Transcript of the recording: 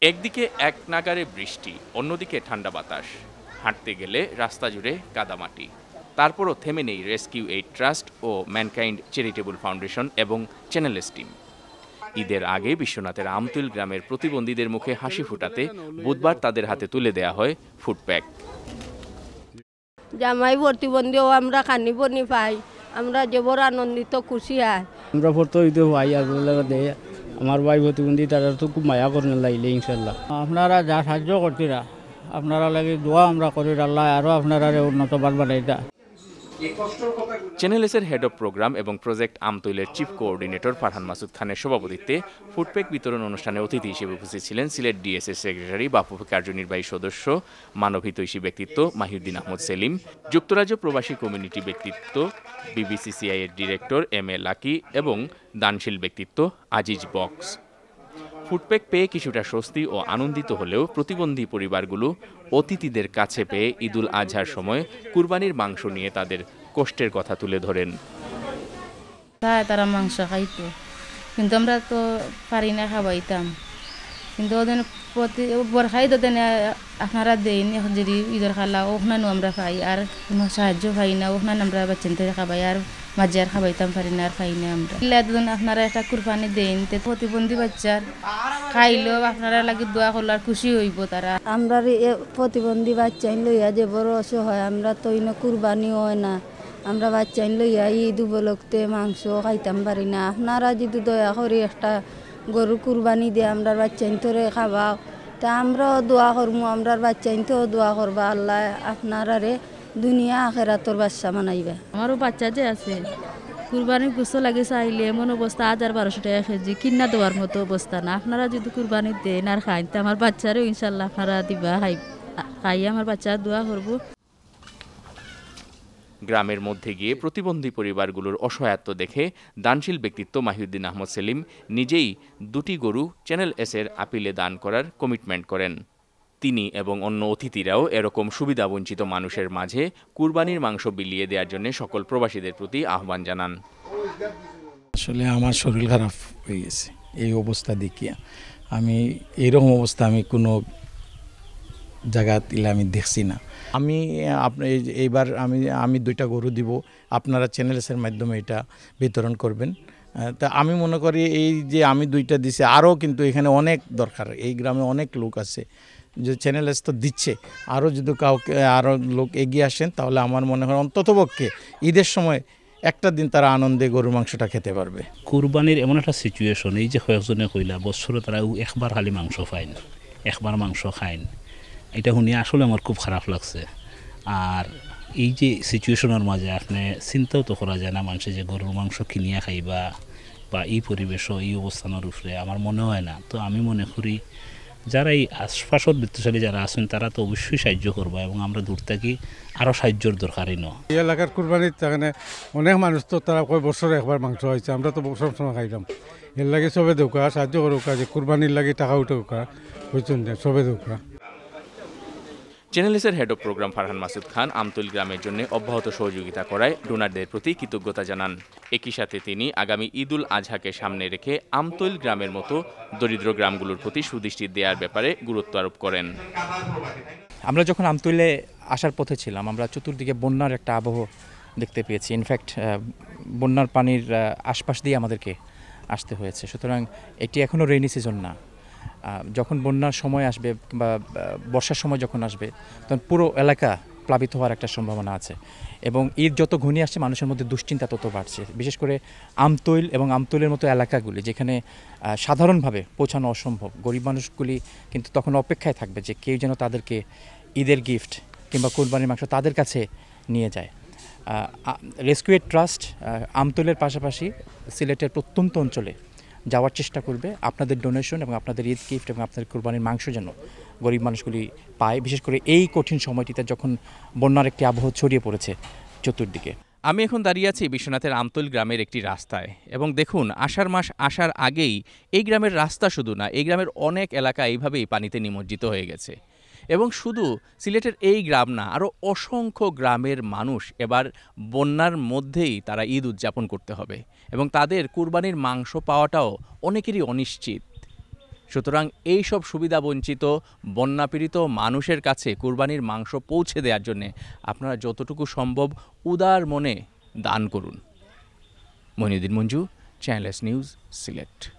একদিকে এক নাগারে বৃষ্টি, অন্যদিকে ঠান্ডা বাতাস। হাঁটতে গেলে রাস্তা জুড়ে কাদামাটি। তারপরও থেমে নেই রেস্কিউ এইড ট্রাস্ট ও ম্যানকাইন্ড চ্যারিটেবল ফাউন্ডেশন এবং চ্যানেলস টিম। ঈদের আগে বিশ্বনাথের আমতুল গ্রামের প্রতিবন্ধীদের মুখে হাসি ফোটাতে বুধবার তাদের হাতে তুলে দেয়া হয় ফুডপ্যাক। জামাই প্রতিবন্ধীও আমরা খানি বনি পাই, আমরা যে বড় আনন্দিত খুশি হয়। আমরা ফটো দিতে ভাই আর দেয় আমার ভাই প্রতিবন্ধী তারা তো খুব মায়া করেন লাইলে ইনশাল্লাহ। আপনারা যা সাহায্য করছিরা আপনারা লাগে দোয়া আমরা করি, আল্লাহ আরও আপনারা উন্নত বাড়াইতা। চ্যানেলসের হেড অব প্রোগ্রাম এবং প্রজেক্ট আমতৈলের চিফ কোঅর্ডিনেটর ফারহান মাসুদ খানের সভাপতিত্বে ফুডপ্যাক বিতরণ অনুষ্ঠানে অতিথি হিসেবে উপস্থিত ছিলেন সিলেট ডিএসএস সেক্রেটারি বাফুফে কার্যনির্বাহী সদস্য মানবহিতৈষী ব্যক্তিত্ব মাহিউদ্দিন আহমদ সেলিম, যুক্তরাজ্য প্রবাসী কমিউনিটি ব্যক্তিত্ব বিবিসিসিআই এর ডিরেক্টর এম এ লাকি এবং দানশীল ব্যক্তিত্ব আজিজ বক্স। ফুডপ্যাক পেয়ে কিছুটা স্বস্তি ও আনন্দিত হলেও প্রতিবন্ধী পরিবারগুলো অতিথিদের কাছে পেয়ে ঈদুল আজহার সময় কুরবানির মাংস নিয়ে তাদের কষ্টের কথা তুলে ধরেন। তারা মাংস খাইতো, কিন্তু আমরা তো পারি না খাওয়াইতাম, কিন্তু ওদের বরখাই তো আপনারা দেন যদি ঈদের খালা ওখানে আমরা খাই, আর কোনো সাহায্য পাই না, ওখানে আমরা বাচ্চাদের খাবাই আর মাঝে আর খাবাইতাম পারি না, আর খাই না আমরা। আপনারা একটা কুরবানি দেন, প্রতিবন্ধী বাচ্চার খাইলেও আপনারা লাগে দোয়া করলে আর খুশি হইব তারা। আমরা প্রতিবন্ধী বাচ্চাইন লইয়া যে বড় অসহায়, আমরা তো ইনো কুরবানি হয় না, আমরা বাচ্চাইন লইয়া ঈদ উপলক্ষে মাংস খাইতাম পারি না। আপনারা যদি দয়া করে একটা গরু কুরবানি দিয়ে আমরা বাচ্চাইন তোরে খাওয়াও, তা আমরাও দোয়া করবো, আমরা বাচ্চাইন তো দোয়া করবা আল্লাহ আপনারা দুনিয়া আখেরাতর বাচ্চা বানাইবে। আমারও বাচ্চা যে আছে কুরবানির গুছো লাগে চাইলে এমন অবস্থা 1200 টাকা কেজি কিনা দেওয়ার মতো অবস্থা না। আপনারা যদি কুরবানি দেন আর খাইন তো আমার বাচ্চারও ইনশাল্লাহ আপনারা দিবা, খাই আমার বাচ্চা দোয়া করবো। গ্রামের মধ্যে গিয়ে প্রতিবন্ধী পরিবারগুলোর অসহায়ত্ব দেখে দানশীল ব্যক্তিত্ব মাহিউদ্দিন আহমদ সেলিম নিজেই 2টি গরু চ্যানেল এসের আপিলে দান করার কমিটমেন্ট করেন। তিনি এবং অন্য অতিথিরাও এরকম সুবিধাবঞ্চিত মানুষের মাঝে কুরবানির মাংস বিলিয়ে দেওয়ার জন্য সকল প্রবাসীদের প্রতি আহ্বান জানান। আসলে আমার শরীর খারাপ হয়ে গেছে এই অবস্থা দেখিয়া। আমি এইরকম অবস্থা আমি কোনো জায়গা দিলে আমি দেখছি না। আমি এইবার আমি 2টা গরু দিব, আপনারা চ্যানেলসের মাধ্যমে এটা বিতরণ করবেন। তা আমি মনে করি এই যে আমি 2টা দিছি, আরও কিন্তু এখানে অনেক দরকার, এই গ্রামে অনেক লোক আছে যে চ্যানেলস তো দিচ্ছে, আরও যদি কাউকে আরও লোক এগিয়ে আসেন তাহলে আমার মনে হয় অন্ততপক্ষে ঈদের সময় একটা দিন তারা আনন্দে গরুর মাংসটা খেতে পারবে। কুরবানির এমন একটা সিচুয়েশন, এই যে কয়েকজনে কইলা বছরে তারা একবার খালি মাংস খায় না, একবার মাংস খায় না, এটা শুনে আসলে আমার খুব খারাপ লাগছে। আর এই যে সিচুয়েশনের মাঝে আপনি চিন্তাও তো করা যায় না মানুষে যে গরুর মাংস কিনিয়া খাইবা বা এই পরিবেশও এই অবস্থানের উপরে আমার মনে হয় না। তো আমি মনে করি যারা এই আশপাশত বৃত্তশালী যারা আছেন তারা তো অবশ্যই সাহায্য করবা, এবং আমরা দূর থাকি আরও সাহায্যর দরকারই ন। এই এলাকার কুরবানির সেখানে অনেক মানুষ তো তারা কয় বছরে একবার মাংস হয়েছে, আমরা তো বছর সময় খাইলাম। এর লাগে সবে দৌকা সাহায্য করুকা, যে কুরবানির লাগে টাকা উঠুকা বুঝছেন, সবে দৌকা। চ্যানেলসের head of programme Farhan Masud Khan Amtul গ্রামের জন্য অব্যাহত সহযোগিতা করায় ডোনারদের প্রতি কৃতজ্ঞতা জানান। একই সাথে তিনি আগামী ঈদুল আজহাকে সামনে রেখে আমতুল গ্রামের মতো দরিদ্র গ্রামগুলোর প্রতি সুদৃষ্টি দেওয়ার ব্যাপারে গুরুত্ব আরোপ করেন। আমরা যখন আমতুলে আসার পথে ছিলাম, আমরা চতুর্দিকে বন্যার একটা আবহ দেখতে পেয়েছি। ইনফ্যাক্ট বন্যার পানির আশপাশ দিয়ে আমাদেরকে আসতে হয়েছে। সুতরাং এটি এখনও রেইনি সিজন না। যখন বন্যার সময় আসবে বা বর্ষার সময় যখন আসবে তখন পুরো এলাকা প্লাবিত হওয়ার একটা সম্ভাবনা আছে, এবং ঈদ যত ঘনিয়ে আসছে মানুষের মধ্যে দুশ্চিন্তা তত বাড়ছে। বিশেষ করে আমতৈল এবং আমতৈলের মতো এলাকাগুলি যেখানে সাধারণভাবে পৌঁছানো অসম্ভব, গরিব মানুষগুলি কিন্তু তখন অপেক্ষায় থাকবে যে কেউ যেন তাদেরকে ঈদের গিফট কিংবা কুরবানির মাংস তাদের কাছে নিয়ে যায়। রেস্কিউ এইড ট্রাস্ট আমতৈলের পাশাপাশি সিলেটের প্রত্যন্ত অঞ্চলে যাওয়ার চেষ্টা করবে। আপনাদের ডোনেশন এবং আপনাদের ঈদ গিফট এবং আপনাদের কুরবানির মাংস যেন গরিব মানুষগুলি পায়, বিশেষ করে এই কঠিন সময়টিতে যখন বন্যার একটি আবহ ছড়িয়ে পড়েছে চতুর্দিকে। আমি এখন দাঁড়িয়ে আছি বিশ্বনাথের আমতুল গ্রামের একটি রাস্তায়, এবং দেখুন আষাঢ় মাস আসার আগেই এই গ্রামের রাস্তা শুধু না, এই গ্রামের অনেক এলাকা এইভাবেই পানিতে নিমজ্জিত হয়ে গেছে। এবং শুধু সিলেটের এই গ্রাম না, আরও অসংখ্য গ্রামের মানুষ এবার বন্যার মধ্যেই তারা ঈদ উদযাপন করতে হবে, এবং তাদের কুরবানির মাংস পাওয়াটাও অনেকেরই অনিশ্চিত। সুতরাং এই সব সুবিধা বঞ্চিত বন্যাপীড়িত মানুষের কাছে কুরবানির মাংস পৌঁছে দেওয়ার জন্য আপনারা যতটুকু সম্ভব উদার মনে দান করুন। Moinuddin Manju, channel S news, Sylhet.